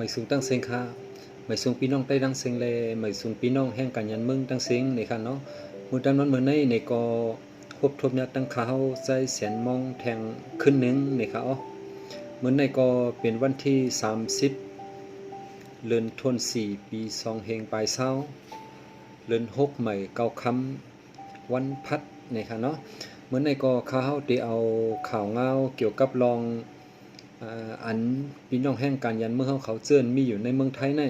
ไม่สูงตั้งเสียงค่ะไม่สูงพี่น้องได้ดังเสียงเลยไม่สูงพี่น้องแห่งกันยันมึงตั้งเสียงในค่ะเนาะมือตั้งนั้นมือในก็ควบทบยัดตั้งเขาใจเสียนมองแทงขึ้นหนึ่งในค่ะอ๋อมือในก็เป็นวันที่30เดือนธันวาคมปี2เฮงปลายเช้าเดือน6ใหม่เก้าคำวันพัดในค่ะเนาะมือในก็เขาได้เอาข่าวเงาเกี่ยวกับรองอันพี่น้องแห่งการยันเมืองเขาเจิ้นมีอยู่ในเมืองไทยใน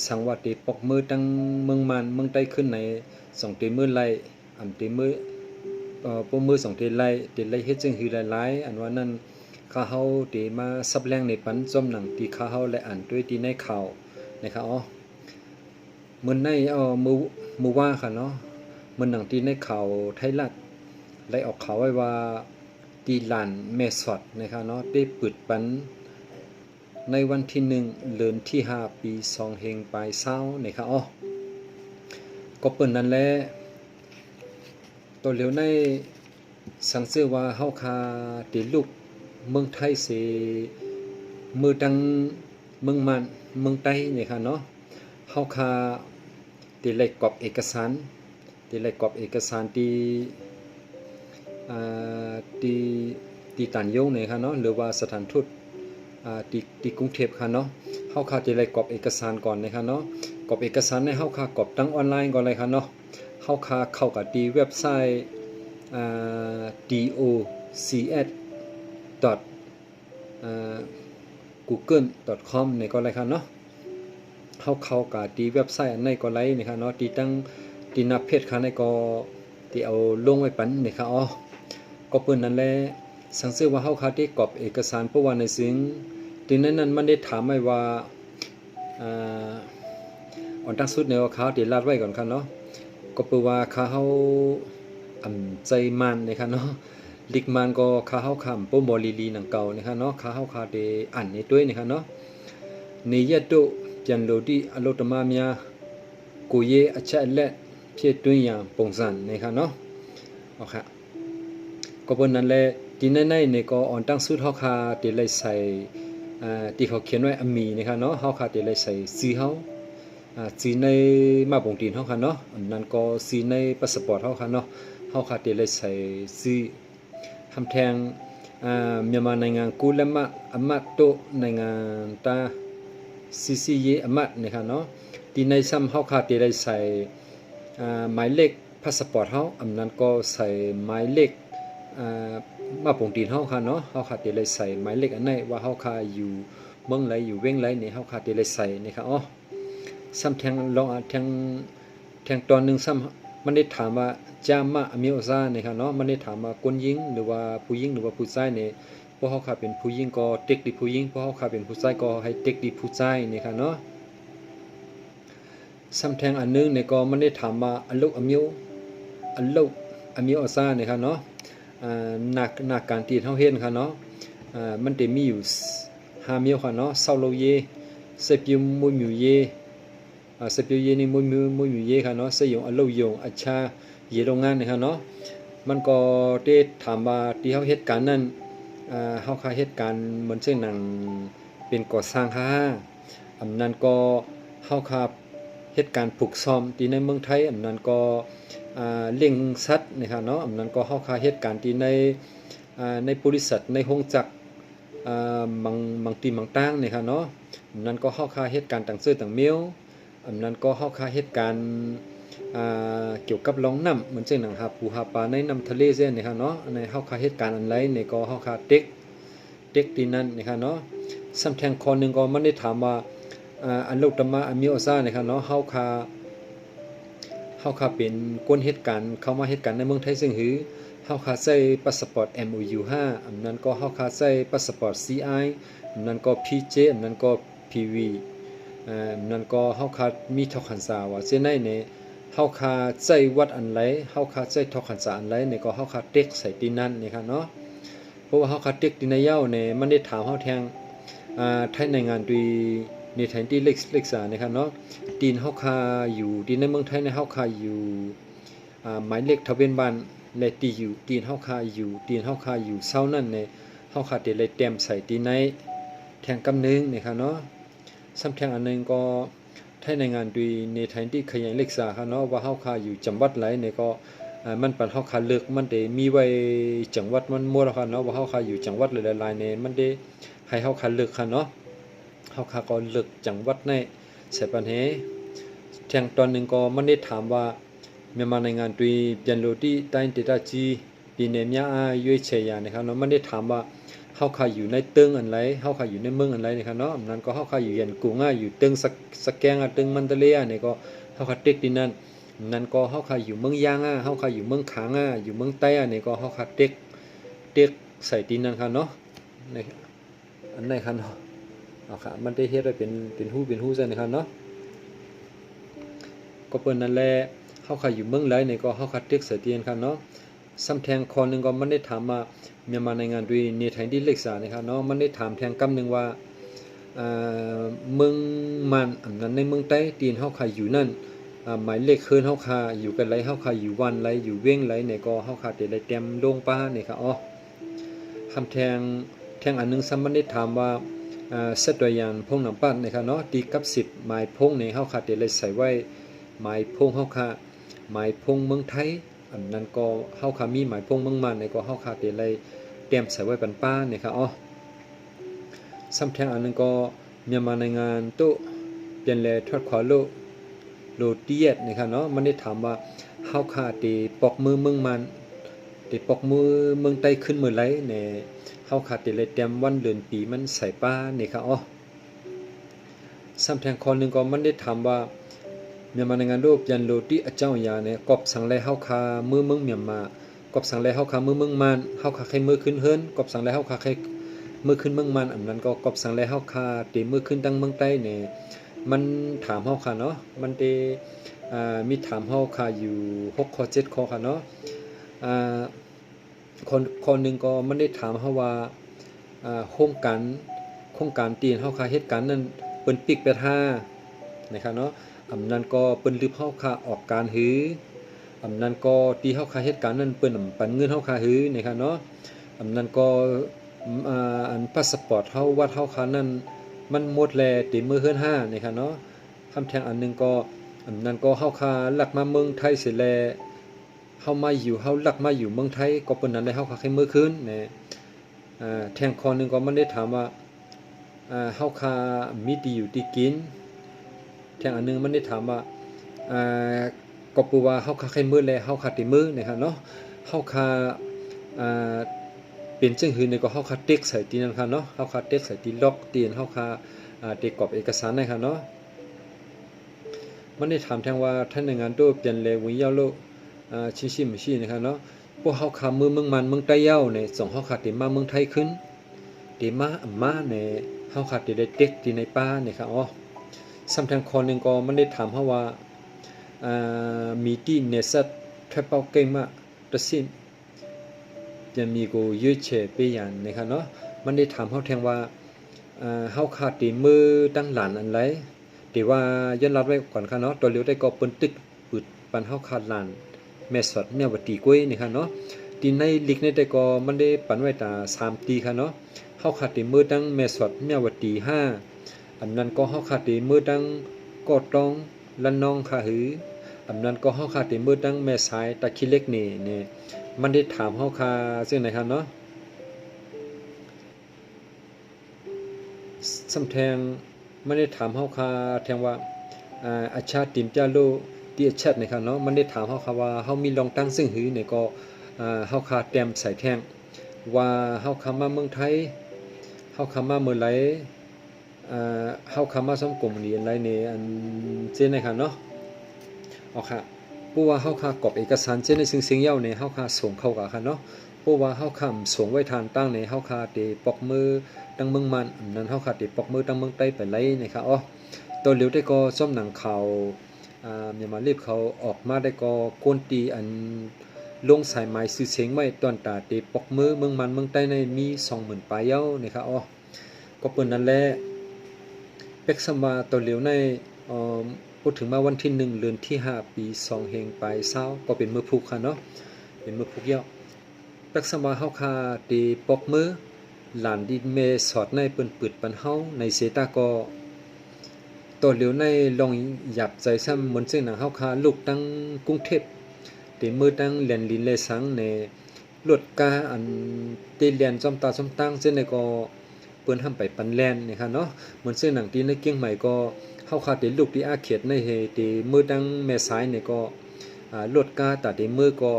สังวัดตีปกมือตั้งเมืองมันเมืองใต้ขึ้นใน2ตีมือไล่อันตีมือปกมือ2ตีไล่เฮ็ดจังหือหลายๆอันว่านั้นข้าเฮาตีมาซับแรงในปันจมหนังตีข้าเฮาและอ่านด้วยตีในข่าวนะครับอ๋อมื้อในมื้อว่าค่ะเนาะมื้อหนังตีในข่าวไทยรัฐได้ออกข่าวไว้ว่าตีลานแม่สอดนะครับเนาะได้เปิดปันในวันที่1เดือนที่5ปี2เฮงปลายเช้านะครับอ๋อก็เปิ้นนั้นแหละตัวเหลียวในสังเสือว่าเฮาคาติลูกเมืองไทยสิมือดังเมืองมันเมืองใต้นะครับเนาะเฮาคาติไล่กรอบเอกสารที่ที่ตันยงเนี่ยค่ะเนาะหรือว่าสถานทูตที่กรุงเทพค่ะเนาะเฮาค่าจะได้กรอบเอกสารก่อนนะคะเนาะกรอบเอกสารในเฮาค่ากรอบตั้งออนไลน์ก่อนเลยค่ะเนาะเฮาค่าเข้ากับที่เว็บไซต์docs google.com นี่ก็เลยค่ะเนาะเฮาเข้ากับที่เว็บไซต์อันไหนก็ไลนี่ค่ะเนาะที่ตั้งที่หน้าเพจค่ะในก็ที่เอาลงไว้ปันนี่ค่ะอ๋อก็เปิ้นนั่นแหละสังเกตว่าเฮาคาที่กรอบเอกสารเพราะว่าในสิ่งที่นั้นมันได้ถามไว้ว่าอันตั้งสุดในว่าเขาที่ลาดไว้ก่อนค่ะเนาะก็เปิ้นว่าเขาใจมันนะครับเนาะลิกมันก็เขาคำโปรโมลีหนังเก่านะครับเนาะเขาได้อ่านในด้วยนะครับเนาะในยะโตจันโลดีอโลตมาเมียกูเยอชะและเพียด้วยอย่างปงสันนะครับเนาะเอาค่ะก็เปิ้นนั่นแหละที่ในนี่ก็อ่อนตั้งสุดเฮาคาที่ไล่ใส่ที่เขาเขียนไว้อมีนะครับเนาะเฮาคาที่ไล่ใส่ชื่อเฮาชื่อในมาปงตีนเฮาค่ะเนาะอันนั้นก็ชื่อในพาสปอร์ตเฮาค่ะเนาะเฮาคาที่ไล่ใส่ชื่อคำแทงမြန်မာနိုင်ငံကိုလက်မှတ်အမှတ်တို့နိုင်ငံသားစီစီရေးအမှတ်นะครับเนาะဒီในซ้ำเฮาคาที่ไล่ใส่หมายเลขพาสปอร์ตเฮาอันนั้นก็ใส่หมายเลขมาปงตีนเฮาค่ะเนาะเฮาค่ะติเลยใส่หมายเลขอันไหนว่าเฮาค่ะอยู่เมืองไหนอยู่เว้งไหนนี่เฮาค่ะติเลยใส่นี่ค่ะอ๋อซ้ำแทงลองแทงตอนนึงซ้ำมันได้ถามว่าจามะอมิโอซานี่ค่ะเนาะมันได้ถามว่าคนหญิงหรือว่าผู้หญิงหรือว่าผู้ชายนี่พวกเฮาค่ะเป็นผู้หญิงก็เต็กดิผู้หญิงพวกเฮาค่ะเป็นผู้ชายก็ให้เต็กดิผู้ชายนี่ค่ะเนาะซ้ำแทงอันนึงนี่ก็มันได้ถามว่าอลุอมิโอซานี่ค่ะเนาะนักการที่เฮาเห็นค่ะเนาะมันจะมีอยู่5มิ้วค่ะเนาะเซาโลเยเซปิมมุมิเยเซปิเยนี่มุมิเยค่ะเนาะเสยงอโลยงอัชชาเยโรงงานนี่ค่ะเนาะมันก็ได้ถามว่าที่เฮาเฮ็ดการนั้นเฮาค่าเฮ็ดการเหมือนเช่นหนังเป็นก่อสร้างค่ะอันนั้นก็เฮาค่าเฮ็ดการผูกซ่อมที่ในเมืองไทยอันนั้นก็เลี้ยงสัตว์นะครับเนาะอันนั้นก็เฮาค่าเหตุการณ์ที่ในบริษัทในห้องจักรบางตีบางตั้งนะครับเนาะอันนั้นก็เฮาค่าเหตุการณ์ต่างซื่อต่างเมียวอันนั้นก็เฮาค่าเหตุการณ์เกี่ยวกับล่องน้ำเหมือนเช่นหนังหาปูหาปลาในน้ำทะเลเส้นนะครับเนาะในเฮาค่าเหตุการณ์อันไรเนี่ยก็เฮาค่าเด็กที่นั้นนะครับเนาะซ้ำแทงคอนึงก็มันได้ถามว่าอันโลกตมะอมิโอซานะครับเนาะเฮาค่าเป็นคนเหตุการณ์เข้ามาเหตุการณ์ในเมืองไทยซึ่งหือเฮาค่าใช้พาสปอร์ต MOU 5อันนั้นก็เฮาค่าใช้พาสปอร์ต CI อันนั้นก็ PJ อันนั้นก็ PV อันนั้นก็เฮาค่ามีทอคันซาว่าเส้นไหนเนี่ยเฮาค่าใช้วัดอันไหนเฮาค่าใช้ทอคันซาอันไหนเนี่ยก็เฮาค่าเต็กใส่ที่นั่นนี่ครับเนาะเพราะว่าเฮาค่าเต็กที่ในเย้าเนี่ยมันได้ถามเฮาแทงไทยในงานด้วยในแทนที่เล็กษานะครับเนาะตีนเฮาคาอยู่ตีนในเมืองไทยในเฮาคาอยู่หมายเลขทะเบียนบ้านและตีอยู่ตีนเฮาคาอยู่เซานั่นในเฮาคาติเลยเต็มใส่ตีในแทงกำนึงนะครับเนาะ ซ้ำแทงอันนึงก็ไทยในงานด้วยในไทยที่ขยันเล็กษาค่ะเนาะว่าเฮาคาอยู่จังหวัดไหนเนี่ยก็มันปันเฮาคาเลือกมันได้มีไว้จังหวัดมันมั่วแล้วค่ะเนาะว่าเฮาคาอยู่จังหวัดหลายๆเนี่ยมันได้ให้เฮาคาเลือกค่ะเนาะเฮาคาก็เลือกจังหวัดในใส่ปันเฮแทงตอนนึงก็มันได้ถามว่าမြန်မာနိုင်ငံတွင်ပြန်လို့တိတိုင်းဒေသကြီးပြည်နယ်များအားရွေးချယ်ရนะครับเนาะมันได้ถามว่าเฮาคาอยู่ในเตึงอันไรเฮาคาอยู่ในเมืองอันไรนะครับเนาะนั้นก็เฮาคาอยู่ยันกุงอ่ะอยู่เตึงสแกงอ่ะเตึงมันตะเลอ่ะนี่ก็เฮาคาเต็กที่นั่นนั้นก็เฮาคาอยู่เมืองยางอ่ะเฮาคาอยู่เมืองขางอ่ะอยู่เมืองใต้อ่ะนี่ก็เฮาคาเต็กใส่ที่นั่นครับเนาะในอันไหนครับเนาะเอาค่ะมันได้เฮ็ดไว้เป็นฮู้ซะนะครับเนาะก็เปิ้นนั่นแหละเฮาคาอยู่เมืองไรนี่ก็เฮาคาเต็กใส่ที่นั่นครับเนาะซ้ำแทงคอนึงก็มันได้ถามว่าမြန်မာနိုင်ငံတွင်နေထိုင်သည့်လိပ်စာนะครับเนาะมันได้ถามแทงกำนึงว่าเมืองมันอันนั้นในเมืองใต้ตีนเฮาคาอยู่นั่นหมายเลขคืนเฮาคาอยู่กันไรเฮาคาอยู่วันไรอยู่เว้งไรเนี่ยก็เฮาคาได้เต็มลงป้านี่ครับอ๋อคำแทงอันนึงซ้ำมันได้ถามว่าเซตตัวอย่างพงน้ำปั้นนะครับเนาะตีกับ10หมายพงในเฮาคาได้ใส่ไว้หมายพงเฮาคาหมายพงเมืองไทยอันนั้นก็เฮาคามีหมายพงเมืองมันในก็เฮาคาได้เลยเตรียมใส่ไว้ปันป้าเนี่ยครับอ๋อซ้ำแทงอันนึงก็မြန်မာနိုင်ငံတို့ပြန်လည်ထွက်ခွာလို့တည့်นะครับเนาะมันได้ถามว่าเฮาคาได้ปอกมือเมืองมันได้ปอกมือเมืองใต้ขึ้นมื้อไหร่เนี่ยเฮาคาได้เลยเตรียมวันเดือนปีมันใส่ป้าเนี่ยครับอ๋อซ้ำแทงคนนึงก็มันได้ถามว่าမြန်မာနိုင်ငံတို့ပြန်လို့တိအကြောင်းအရာနဲ့ကော့ဆန်လဲဟောက်ခါมือเมืองမြန်မာกอบสังแลเฮาคามือเมืองมันเฮาคาใครมือขึ้นเฮิรนกอบสังแลเฮาคาใครมือขึ้นเมืองมันอันนั้นก็กอบสังแลเฮาคาตีมือขึ้นตั้งเมืองใต้เนี่ยมันถามเฮาคาเนาะมันเตมีถามเฮาคาอยู่6ข้อ7ข้อค่ะเนาะคนนึงก็มันได้ถามเฮาว่าโครงการตีนเฮาคาเฮ็ดการนั้นเปิ้นปิกไปท่านะครับเนาะอันนั้นก็เปิ้นลืบเฮาคาออกการหืออำนั้นก็ที่เฮาคาเหตุการณ์นั้นเปิ้นปันเงินเฮาคาหือนะครับเนาะอำนั้นก็อันพาสปอร์ตเฮาวัดเฮาคานั้นมันหมดแลติมื้อเฮือน5นะครับเนาะคำแทงอันนึงก็อำนั้นก็เฮาคาลักมาเมืองไทยเสิแลเฮามาอยู่เฮาลักมาอยู่เมืองไทยก็เปิ้นนั้นได้เฮาคาให้มื้อคืนนะแทงข้อนึงก็มันได้ถามว่าเฮาคามีที่อยู่ที่กินแทงอันนึงมันได้ถามว่าก็ปูว่าเฮาคาไข่มือแลเฮาคาติมือนะครับเนาะเฮาคาเป็นจังหือนี่ก็เฮาคาเต็กใส่ตีนั่นค่ะเนาะเฮาคาเต็กใส่ตีล็อกตีนเฮาคาเต็กกรอบเอกสารนะครับเนาะมันได้ถามแทงว่าท่านในงานโตเปลี่ยนแลวิยาวโลชิมชินะครับเนาะพวกเฮาคามือเมืองมันเมืองใต้ยาวเนี่ยส่งเฮาคาติมาเมืองไทยขึ้นติมาเนี่ยเฮาคาติได้เต็กตีในป่าเนี่ยครับอ๋อซ้ำทางคนนึงก็มันได้ถามเฮาว่ามีที่เนสัตแทบเป้าเก่งมากตะสินจะมีกูยืดเฉยไปอย่างนะครับเนาะมันได้ถามเฮาแทงว่าเฮาขาดตีมือตั้งหลานอันไรตีว่าย้อนรับไว้ก่อนค่ะเนาะตัวเลี้ยวได้ก็เปิ้นตึกปึดปันเฮาขาดหลานแม่สดแม่วัดตีกล้วยนี่ค่ะเนาะตีในลิกในแต่ก็มันได้ปันไว้ตา3ตีค่ะเนาะเฮาขาดตีมือตั้งแม่สดแม่วัดตี5อันนั้นก็เฮาขาดตีมือตั้งก็ต้องละนองค่ะหืออันนั้นก็เฮาคาติมือตั้งแม่สายตะคิเล็กนี่มันได้ถามเฮาคาซึ่งไหนครับเนาะสำแทงมันได้ถามเฮาคาแทงว่าอาชาติมจาโลที่อาชาตินะครับเนาะมันได้ถามเฮาคาว่าเฮามีลองตั้งซึ่งหือเนี่ยก็เฮาคาแต้มใส่แทงว่าเฮาคามาเมืองไทยเฮาคามาเมื่อไหร่เฮาคามาสมกลุ่มนี่อันไรนี่อันเจ้นะครับเนาะเอาค่ะผู้ว่าเฮาคากรอบเอกสารเช่นในสิ่งๆเย้าในเฮาคาส่งเข้ากับค่ะเนาะผู้ว่าเฮาคำส่งไว้ทานตั้งในเฮาคาเตปอกมือตั้งเมืองมันนั้นเฮาคาเตปอกมือตั้งเมืองใต้ไปไล่นะครับอ๋อตัวเหลียวได้ก็ซ่อมหนังข่าวอย่ามารีบเขาออกมาได้ก็กวนตีอันลงสายไม้ซื้อเสียงไว้ตอนตาเตปอกมือเมืองมันเมืองใต้ในมี 20,000 ปลายเย้านะครับอ๋อก็เปิ้นนั่นแหละเป็กสมาตัวเหลียวในพูดถึงมาวันที่1เดือนที่5ปี2เฮงปลาย20ก็เป็นมื้อพุกค่ะเนาะเป็นมื้อพุกเยาะปักสมาเฮาคาตีปอกมือหลานดินเมสอดในเปิ้นปึดปันเฮาในเสตาก็ ตัวเหลียวในลองหยับใจซ้ำเหมือนซึ่งหนังเฮาคาลูกตั้งกรุงเทพตีมือตั้งเรียนลินเลสังในรถกาอันตีเรียนจอมตาจอมตั้งซึ่งในก็เปิ้นทำไปปันแลนนี่ค่ะเนาะเหมือนซึ่งหนังที่ในเกียงใหม่ก็เฮาคาตีลูกที่อาเขตในเฮตีมือตั้งแม่สายนี่ก็รถกาตาตีมือก็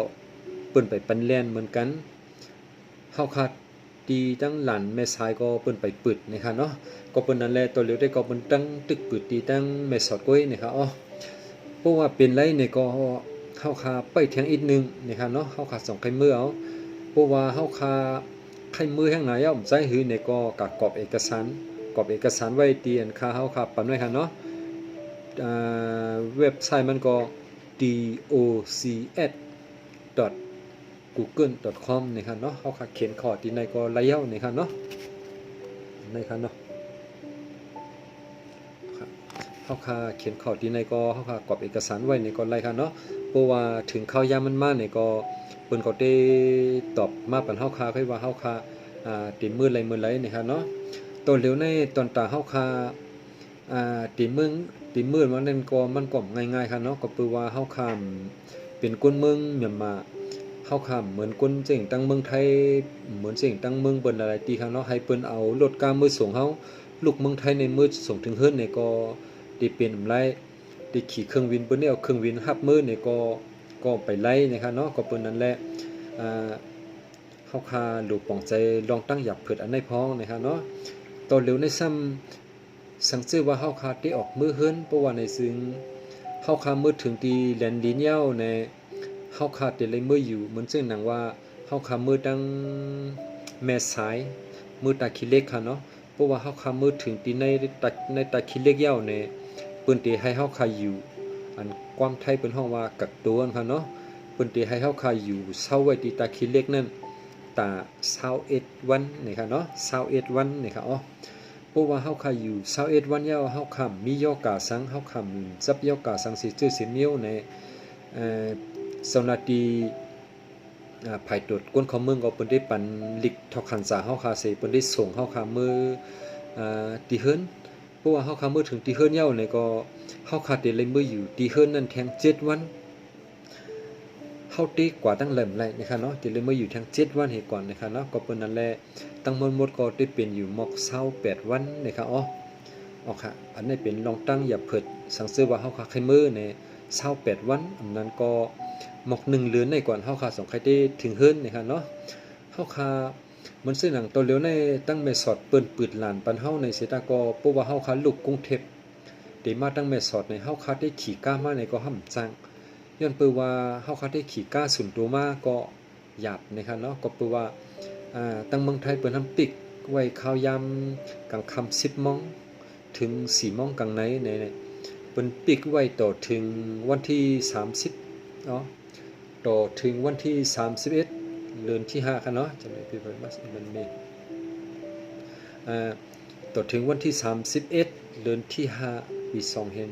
เปิ้นไปปันแลนเหมือนกันเฮาคาตีตั้งหลานแม่สายก็เปิ้นไปปึดนี่ค่ะเนาะก็เปิ้นนั่นแหละตัวเหลียวได้ก็เปิ้นตั้งตึกปึดตีตั้งแม่สอดก้อยนี่ค่ะอ๋อเพราะว่าเป็นไรนี่ก็เฮาคาไปเที่ยงอีกนึงนี่ค่ะเนาะเฮาคาส่งไข่มือเอาเพราะว่าเฮาคาไข่มือแห่งไหนย่อมใจหือนี่ก็กอบเอกสารไว้ตีอันค่าเฮาคาปานไว้ค่ะเนาะเว็บไซต์มันก็ docs.google.com นี่ค่ะเนาะเฮาคาเขียนข้อที่ในก็ระยะนี่ค่ะเนาะในค่ะเนาะเฮาคาเขียนข้อที่ในก็เฮาคากรอบเอกสารไว้ในก็ไรค่ะเนาะเพราะว่าถึงข้าวยามมันมาเนี่ยก็เปิ้นก็ได้ตอบมาปันเฮาคาค่อยว่าเฮาคาติมือไรนี่ค่ะเนาะตอนเหลียวในตอนตาเฮาคาติมือมันนั่นก็มันก็ง่ายๆค่ะเนาะก็คือว่าเฮาคามเป็นคนเมืองเมียนมาเฮาคามเหมือนคนเจ๋งตั้งเมืองไทยเหมือนเจ๋งตั้งเมืองเปิ้นหลายๆตีค่ะเนาะให้เปิ้นเอารถกามือส่งเฮาลูกเมืองไทยในมือส่งถึงเฮือนเนี่ยก็ได้เป็นไรได้ขี่เครื่องบินเปิ้นได้เอาเครื่องบินรับมือเนี่ยก็ไปไล่นะครับเนาะก็เปิ้นนั่นแหละเฮาคาลูกป่องใจลองตั้งหยับเผิดอันในพ้องนะครับเนาะตอนเร็วในซ้ำสังชื่อว่าเฮาคาได้ออกมือเฮือนเพราะว่าในซึ่งเฮาคามือถึงที่แลนดินยาวในเฮาคาได้เลยมืออยู่เหมือนซึ่งหนังว่าเฮาคามือตั้งแม่สายมือตาขี้เล็กค่ะเนาะเพราะว่าเฮาคามือถึงที่ในตาขี้เล็กยาวในเปิ้นติให้เฮาคาอยู่อันความไทยเปิ้นฮ้องว่ากักตัวค่ะเนาะเปิ้นติให้เฮาคาอยู่เซาไว้ที่ตาขี้เล็กนั่นตา21วันนี่ค่ะเนาะ21วันนี่ค่ะอ๋อเพราะว่าเฮาคาอยู่21วันยาวเฮาคำมียอกาสังเฮาคำจับยอกาสังสิชื่อสิเมียวในสนาตีภายตรวจก้นของเมืองก็เปิ้นได้ปันลิกทอคันษาเฮาคาเสเปิ้นได้ส่งเฮาคามือติเฮิรนเพราะว่าเฮาคามือถึงติเฮิรนยาวนี่ก็เฮาคาได้เลยมืออยู่ติเฮิรนนั่นแทง7วันเฮาติกว่าตั้งเริ่มไล่นะคะเนาะติเลยมืออยู่แทง7วันให้ก่อนนะคะเนาะก็เปิ้นนั่นแหละตั้งหมดก็ได้เป็นอยู่หมอก28วันนะคะอ๋อค่ะอันนี้เป็นลองตั้งอย่าเผิดสังซื้อว่าเฮาคาไข่มือเนี่ย28วันอันนั้นก็หมอก1เดือนในก่อนเฮาคา2ไข่ได้ถึงเฮิรนนะคะเนาะเฮาคามันซื้อหนังตัวเหลียวในตั้งเมสอดเปิ้นปืดหลานปันเฮาในเสตากอเพราะว่าเฮาคาลูกกรุงเทพได้มาตั้งเมสอดในเฮาคาได้ขี่ก้ามาในก็ห่ำจังย้อนเปิ้ว่าเฮาคาได้ขี่ก้าสุนตัวมาก็หยาบนะคะเนาะก็เปิ้ว่าตั้งเมืองไทยเปิ้นทำปิกไว้ข้าวยามกลางค่ำ10:00 นถึง4:00 นกลางในเปิ้นปิกไว้ต่อถึงวันที่30เนาะต่อถึงวันที่31เดือนที่5ค่ะเนาะจะไม่ผิดพลาดมันมีต่อถึงวันที่31เดือนที่5ปี2เห็น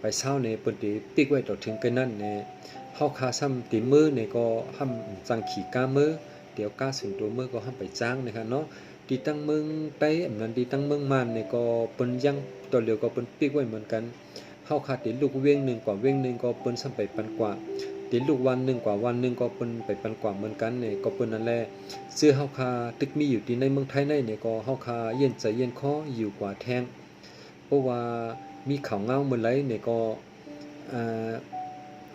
ไปเช้าในเปิ้นติปิกไว้ต่อถึงกันนั้นในเฮาคาซ้ำติมือนี่ก็ห้ำจังขี่ก้ามือเดี๋ยวก้าสูงตัวมือก็ห้ำไปจ้างนะคะเนาะที่ตั้งเมืองใต้อันนั้นที่ตั้งเมืองมานนี่ก็เปิ้นยังต่อเหลียวก็เปิ้นปิกไว้เหมือนกันเฮาคาติลูกเว้ง1กว่าเว้ง1ก็เปิ้นซ้ำไปปันกว่าติลูกวัน1กว่าวัน1ก็เปิ้นไปปันกว่าเหมือนกันนี่ก็เปิ้นนั่นแหละซื้อเฮาคาตึกมีอยู่ที่ในเมืองไทยในนี่ก็เฮาคาเย็นใจเย็นคออยู่กว่าแทงเพราะว่ามีข่าวเงาเมื่อไหร่นี่ก็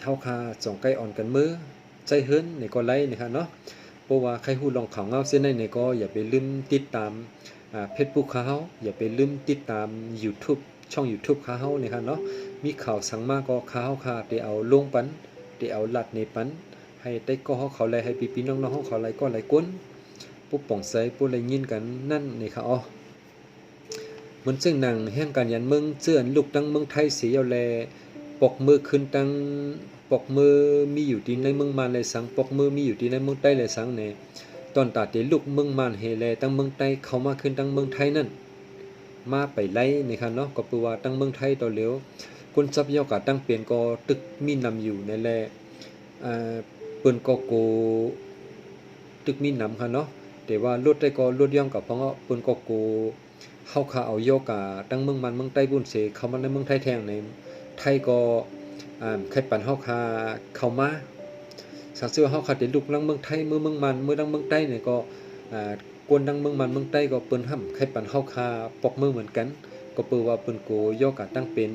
เฮาคาจ่องใกล้อ่อนกันมือใจเฮิรนนี่ก็ไล่นะคะเนาะเพราะว่าใครฮู้ลองข่าวเงาเส้นในนี่ก็อย่าไปลืมติดตามFacebook เขาเฮาอย่าไปลืมติดตาม YouTube ช่อง YouTube เขาเฮานี่ค่ะเนาะมีข่าวสั่งมาก็เขาเฮาค่ะได้เอาลงปันได้เอาลัดในปันให้ได้ก็เฮาเขาไล่ให้พี่ๆน้องๆเฮาเขาไล่ก็ไล่ก้นปุ๊บป่องใสปุ๊บไล่ยินกันนั่นนี่ค่ะอ๋อมันซึ่งหนังแห่งการยันเมืองเจื้อนลูกตั้งเมืองไทยสีเอาแลปกมือขึ้นตั้งปกมือมีอยู่ที่ในเมืองมานเลยสังปกมือมีอยู่ที่ในเมืองใต้เลยสังเนี่ยตอนตาเตลูกเมืองมานเฮแลตั้งเมืองใต้เข้ามาขึ้นตั้งเมืองไทยนั่นมาไปไล่นี่ค่ะเนาะก็แปลว่าตั้งเมืองไทยต่อเหลียวคนทรัพยากรตั้งเปลี่ยนก็ตึกมีนำอยู่ในแลเปิ้นก็โกตึกมีนำค่ะเนาะแต่ว่ารถได้ก็รถย่อมกับเพราะว่าเปิ้นก็โก เฮาขาเอาโยกะตั้งเมืองมันเมืองใต้บุญเสเข้ามาในเมืองไทยแทงในไทยก็ใครปั่นเฮาขาเข้ามาสักซื่อเฮาขาได้ลูกลังเมืองไทยเมืองมันเมืองดังเมืองใต้เนี่ยก็กวนดังเมืองมันเมืองใต้ก็เปิ้นห้ำใครปั่นเฮาขาปอกมือเหมือนกันก็เปิ้นว่าเปิ้นโกโยกะตั้งเป็น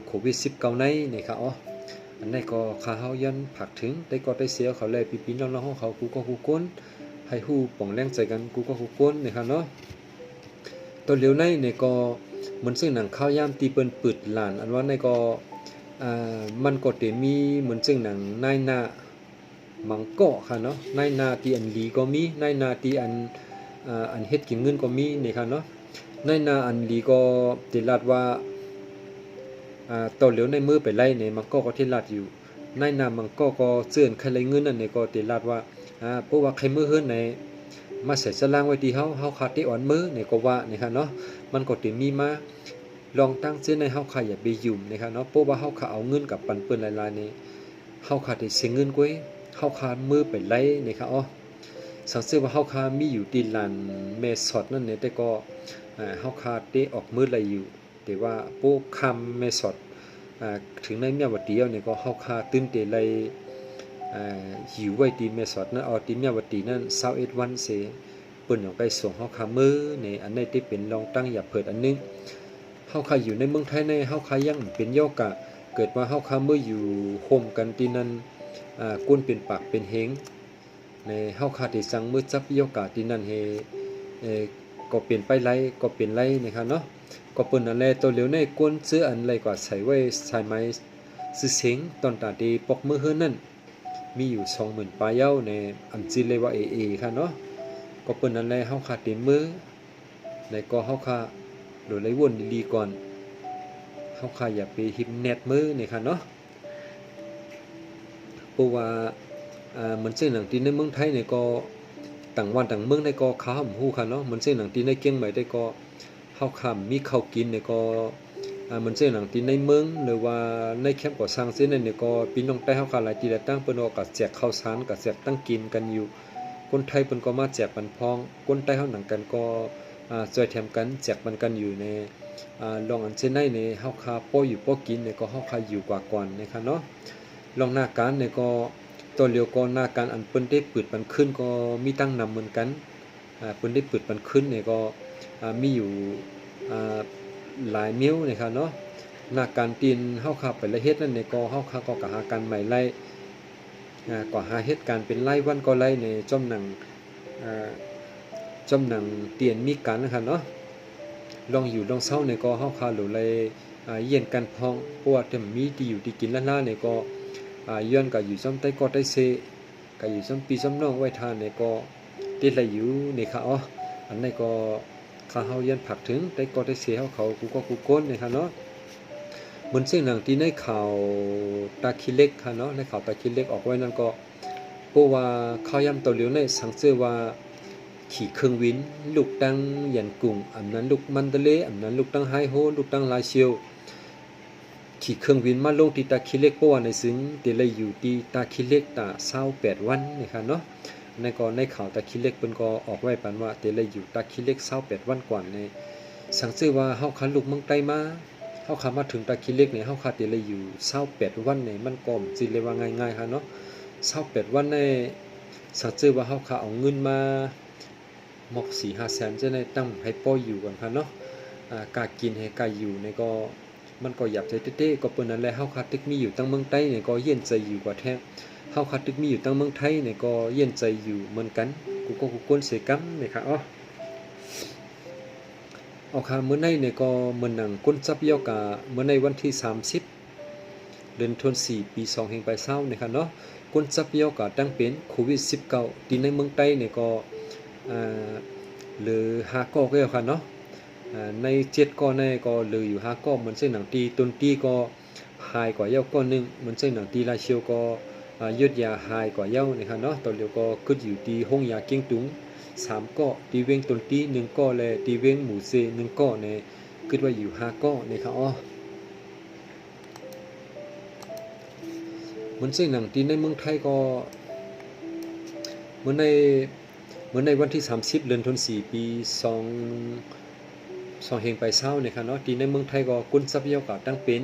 โควิด19ในนี่ค่ะอ๋ออันนี้ก็ขาเฮายันผักถึงได้ก็ได้เสียเขาเลยพี่ๆน้องๆของเขากูก็กูก้นให้ฮู้ป่องแรงใจกันกูก็กูก้นนี่ค่ะเนาะตัวเหลียวในเนี่ยก็เหมือนซึ่งหนังข้าวยามตีเปิ้นปึดหลานอันว่าในก็มันก็เตมีเหมือนซึ่งหนังนายนามังเกาะค่ะเนาะนายนาตีอันลีก็มีนายนาตีอันเฮ็ดกินเงินก็มีนี่ค่ะเนาะนายนาอันลีก็ติลาดว่าตัวเหลียวในมือไปไล่เนี่ยมังก็ที่ลาดอยู่นายนามังก็เสื่อนใครเลยเงินนั่นเนี่ยก็ติลาดว่าเพราะว่าใครมือเฮือนในมาใส่สลางไว้ที่เฮาขาดที่อ่อนมือเนี่ยก็ว่านี่ค่ะเนาะมันก็ติมีมาลองตั้งเส้นในเฮาขาอย่าไปยุ่มนะครับเนาะเพราะว่าเฮาขาเอาเงินกับปันเปิ้นหลายๆนี่เฮาขาได้เสียเงินกวยเฮาขามือไปไล่นี่ค่ะอ๋อสังเกตว่าเฮาขามีอยู่ที่ลานเมสอดนั่นเนี่ยแต่ก็เฮาขาได้ออกมือไหลอยู่แต่ว่าโป๊คำเมสอดถึงในเมียวัดเดียวเนี่ยก็เฮาขาตื่นเตไลหิวไว้ตีเมสอดนั้นเอาตีเมียวัดดีนั้น21วันเสเปิ้นเอาไปส่งเฮาขามือนี่อันนี้ที่เป็นรองตั้งอย่าเปิดอันนึงเฮาขาอยู่ในเมืองไทยในเฮาขายังเป็นโยกะเกิดมาเฮาขามืออยู่โฮมกันที่นั้นก้นเป็นปากเป็นเฮงในเฮาขาที่สั่งมือจับโยกะที่นั้นเฮก็เปลี่ยนไปไรก็เปลี่ยนไรนะครับเนาะก็เปิ้นอันแลตัวเหลียวในก้นซื้ออันไรก็ใส่ไว้ใส่ไม้ซื้อเสียงตอนตาดีปอกมือเฮือนั่นมีอยู่ 20,000 ปลายเย้าในอันจิเลยว่าเอค่ะเนาะก็เปิ้นอันแลเฮาขาดเต็มมือในก็เฮาขาโดยไล่วนดีๆก่อนเฮาขาอย่าไปหิบแนตมือนี่ค่ะเนาะเพราะว่าเหมือนเส้นหนังที่ในเมืองไทยเนี่ยก็ต่างวันต่างเมืองในก็ข้าวหูค่ะเนาะเหมือนเส้นหนังที่ในเกียงใหม่ได้ก็ข้าวค่ำมีข้าวกินเนี่ยก็เหมือนเส้นหนังที่ในเมืองหรือว่าในแคมป์ก่อสร้างเส้นนั้นเนี่ยก็พี่น้องใต้เฮาค่ะหลายที่ได้ตั้งเปิ้นก็แจกข้าวสารก็แจกตั้งกินกันอยู่คนไทยเปิ้นก็มาแจกปันพองคนใต้เฮาหนังกันก็ช่วยแถมกันแจกปันกันอยู่ในลองอันเช่นในเนี่ยเฮาค่าป้ออยู่ป้อกินเนี่ยก็เฮาค่าอยู่กว่าก่อนนะครับเนาะลองหน้าการเนี่ยก็ตัวเลียวก็หน้าการอันเปิ้นได้เปิดปันขึ้นก็มีตั้งนำเหมือนกันเปิ้นได้เปิดปันขึ้นเนี่ยก็มีอยู่หลายมิ้วนะครับเนาะหน้าการตีนเฮาค่าไปละเฮ็ดนั่นเนี่ยก็เฮาค่าก็หาการใหม่ไล่ก็หาเฮ็ดการเป็นไล่วันก็ไล่ในจอมหนังเตียนมีกันนะครับเนาะลองอยู่ลองเศร้าเนี่ยก็เฮาค่าหรือเลยเย็นกันพองเพราะว่าถ้ามีที่อยู่ที่กินล่าๆเนี่ยก็ย้อนก็อยู่ซ้ำใต้ก็ได้เซก็อยู่ซ้ำปีซ้ำน้องไว้ทานเนี่ยก็ติดไหลอยู่นี่ค่ะอ๋ออันนี้ก็ข้าเฮายันผักถึงได้ก็ได้เสียเขากูก็กูก้นนี่ค่ะเนาะเหมือนสิ่งหนังที่ในข่าวตาคิเล็กค่ะเนาะในข่าวตาคิเล็กออกไว้นั่นก็เพราะว่าข้าวยำตัวเหลียวในสังเกตว่าขี่เครื่องวินลูกตั้งยันกุ้งอันนั้นลูกมันทะเลอันนั้นลูกตั้งไฮโฮลูกตั้งลาเชียวขี่เครื่องวินมาลงที่ตาคิเล็กเพราะว่าในซึ้งเดี๋ยวเลยอยู่ที่ตาคิเล็กตา28วันนี่ค่ะเนาะในก็ในข่าวตาคิเล็กเพิ่นก็ออกไว้ปันว่าเดี๋ยวเลยอยู่ตาคิเล็ก28วันก่อนในสังเกตว่าเฮาคันลูกเมืองใต้มาเฮาขามาถึงตาคิเล็กเนี่ยเฮาขาดเดี๋ยวเลยอยู่28วันเนี่ยมันก็สิเลยว่าง่ายๆค่ะเนาะ28วันในสังเกตว่าเฮาขาเอาเงินมาหมอก 4-5 แสนจะได้ตั้งให้ป้ออยู่ก่อนค่ะเนาะกากินให้กาอยู่ในก็มันก็หยับใจเต้ๆก็เปิ้นนั่นแหละเฮาคัดตึกมีอยู่ตั้งเมืองใต้เนี่ยก็เย็นใจอยู่กว่าแท้เฮาคัดตึกมีอยู่ตั้งเมืองไทยเนี่ยก็เย็นใจอยู่เหมือนกันกูก็กูก้นเสกำนี่ค่ะอ๋อเอาค่ะมื้อในเนี่ยก็มื้อหนังก้นจับเยากะมื้อในวันที่30เดือนธันวาคมปี2020นี่ค่ะเนาะก้นจับเยากะตั้งเป็นโควิด19ที่ในเมืองใต้เนี่ยก็หรือ5ก้อก็ค่ะเนาะใน7ก้อในก็เหลืออยู่5ก้อเหมือนเส้นหนังตีต้นตีก็หายกว่าเย้าก้อนนึงเหมือนเส้นหนังตีลาเชียวก็ยุดยาหายกว่าเย้านะครับเนาะตอนเดียวก็ขึ้นอยู่ที่ห้องยาเกียงตุง3ก้อตีเวงต้นตี1ก้อและตีเวงหมู่เซ1ก้อเนี่ยคิดว่าอยู่5ก้อนะครับอ๋อเหมือนเส้นหนังตีในเมืองไทยก็เหมือนในวันที่30เดือนธันวาคมปี2020 2เฮงไปเช้านี่ค่ะเนาะที่ในเมืองไทยก็กุนทรัพยากรตั้งเป็น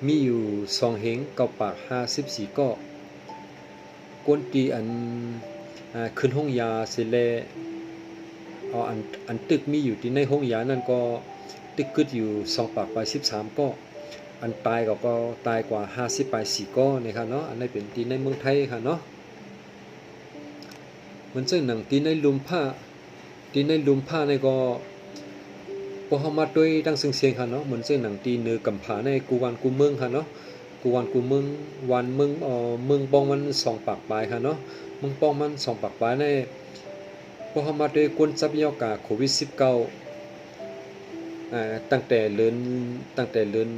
มีอยู่2เฮง9ปาก54ก็ก้นตีอันขึ้นห้องยาเสร็จแล้วอันตึกมีอยู่ที่ในห้องยานั่นก็ตึกกึดอยู่2ปากไป13ก็อันตายก็ตายกว่า50ไป4ก็นะครับเนาะอันนี้เป็นที่ในเมืองไทยค่ะเนาะมันซึ่งหนังที่ในลุมผ้าในก็พอเฮามาด้วยดังเสียงค่ะเนาะเหมือนซึ่งหนังตีเนือกำผาในกูวันกูเมืองค่ะเนาะกูวันกูเมืองวันเมืองเมืองปองมัน2ปากปลายค่ะเนาะเมืองปองมัน2ปากปลายในพอเฮามาด้วยกวนทรัพยากรโควิด19ตั้งแต่เดือน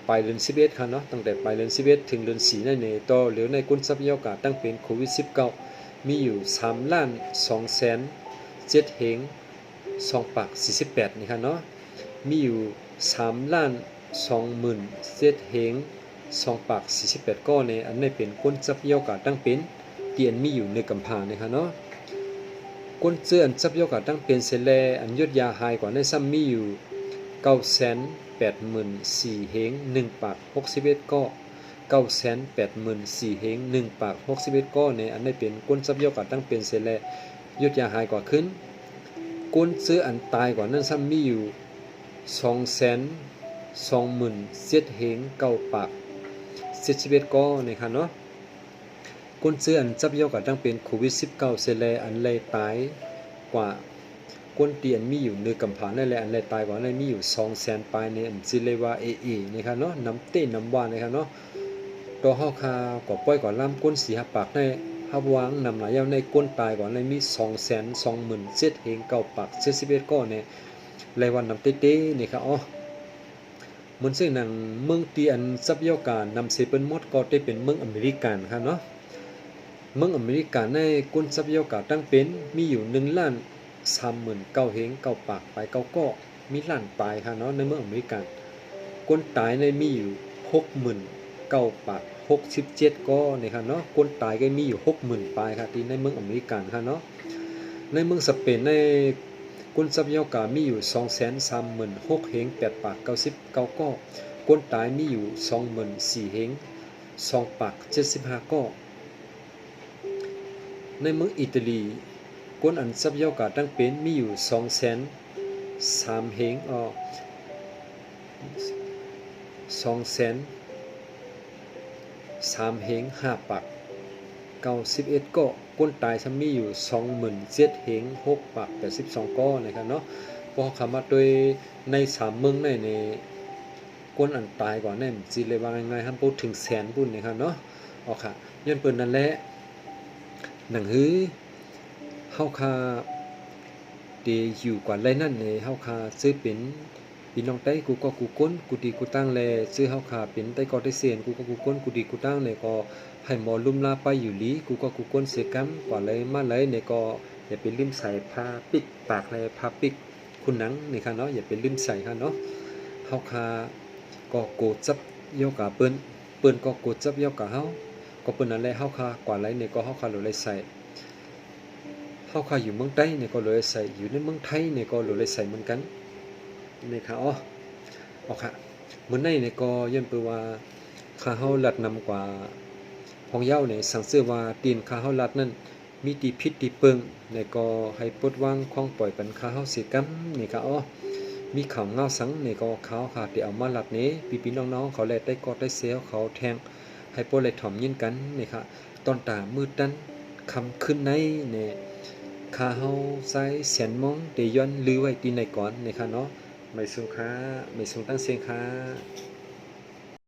ปลายเดือน11ค่ะเนาะตั้งแต่ปลายเดือน11ถึงเดือน4นั่นนี่ต่อเหลือในกวนทรัพยากรตั้งเป็นโควิด19มีอยู่3,200,0007เฮง2ปาก48นี่ค่ะเนาะมีอยู่3,20,000เฮง2ปาก48ก็ในอันนี้เป็นกวนทรัพยากรตั้งเป็นเตียนมีอยู่ในกำพานี่ค่ะเนาะก้นเจื้อนทรัพยากรตั้งเป็นเสแลอันยศยาหายกว่าในซ้ำมีอยู่984,000เฮง1ปาก61ก็984,000เฮง1ปาก61ก็ในอันนี้เป็นก้นทรัพยากรตั้งเป็นเสแลยศยาหายกว่าขึ้นก้นเจื้ออันตายกว่านั้นซ้ำมีอยู่220,000เฮง9ปาก71ก็ในค่ะเนาะก้นเสื้ออันจับยอกตั้งเป็นโควิด19เสแลอันเลยตายกว่าก้นเตียนมีอยู่เนื้อกำผานั่นแหละอันเลยตายกว่านั้นมีอยู่200,000ปลายในอันสิเลว่านี่ครับเนาะน้ำเต้น้ำหวานนะครับเนาะตัวเฮาคาก็ปล่อยก่อนล่ำก้นสีหับปากในฮับวางนำหลายยาวในก้นตายก่อนเลยมี220,000เฮง9ปาก71ก็เนี่ยเลยวันน้ำเต้ๆนี่ครับอ๋อมันซึ่งหนังเมืองตีอันจับยอกานำเสเป็นหมดก็ได้เป็นเมืองอเมริกันครับเนาะเมืองอเมริกาในกุนทรัพยากรตั้งเป็นมีอยู่1,39,000เฮง9ปากไป9ก็มีล้านปลายค่ะเนาะในเมืองอเมริกันคนตายในมีอยู่69,000ปาก67ก็นี่ค่ะเนาะคนตายก็มีอยู่60,000ปลายค่ะที่ในเมืองอเมริกันค่ะเนาะในเมืองสเปนในกุนทรัพยากรมีอยู่236,000เฮง8ปาก99ก็คนตายมีอยู่24,000เฮง2ปาก75ก็ในเมืองอิตาลีก้นอันทรัพยากรตั้งเป็นมีอยู่203,000เฮง203,000เฮง5ปาก91ก็ก้นตายซ้ำมีอยู่27,000เฮง6ปาก82ก็นะครับเนาะพอคำว่าโดยใน3เมืองในก้นอันตายกว่านั่นสิเลยว่าง่ายๆครับพูดถึงแสนปุ่นนะครับเนาะอ๋อค่ะย้อนเปิ้นนั่นแหละหนังฮื้อเฮาคาเดอยู่กว่าไรนั่นในเฮาคาซื้อเป็นพี่น้องใต้กูก็กูก้นกูดีกูตั้งแลซื้อเฮาคาเป็นใต้ก็ได้เสียนกูก็กูก้นกูดีกูตั้งในก็ให้หมอลุ่มลาไปอยู่ลีกูก็กูก้นเสียกำกว่าเลยมาเลยในก็อย่าไปลืมใส่ผ้าปิดปากเลยผ้าปิดคุณหนังนี่ค่ะเนาะอย่าไปลืมใส่ค่ะเนาะเฮาคาก็โกจับเยากะเปิ้นก็โกจับเยากะเฮาก็เปิ้นนั่นแหละเฮาคากว่าไรในก็เฮาคาเลยใส่เฮาคาอยู่เมืองใต้เนี่ยก็เลยใส่อยู่ในเมืองไทยเนี่ยก็เลยใส่เหมือนกันนี่ค่ะอ๋อค่ะมื้อในเนี่ยก็ย้อนเปว่าค่าเฮาลัดนำกว่าของเหย้าเนี่ยสั่งซื้อว่าตีนค่าเฮาลัดนั้นมีติพิษติเปิงเนี่ยก็ให้ปลดวางของปล่อยปันค่าเฮาสิกรรมนี่ค่ะอ๋อมีข่าวเงาสังเนี่ยก็ขาวค่ะที่เอามาลัดนี้พี่ๆน้องๆเขาแลได้กอดได้เสียเขาแทงให้ปลดเลยถ่อมยินกันนี่ค่ะตอนตามืดนั้นคำขึ้นในเนี่ยค่าเฮาใส่แสนมองเตย้อนลือไว้ที่ไหนก่อนนี่ค่ะเนาะไม่สูงค่าไม่สูงตั้งเสียงค่า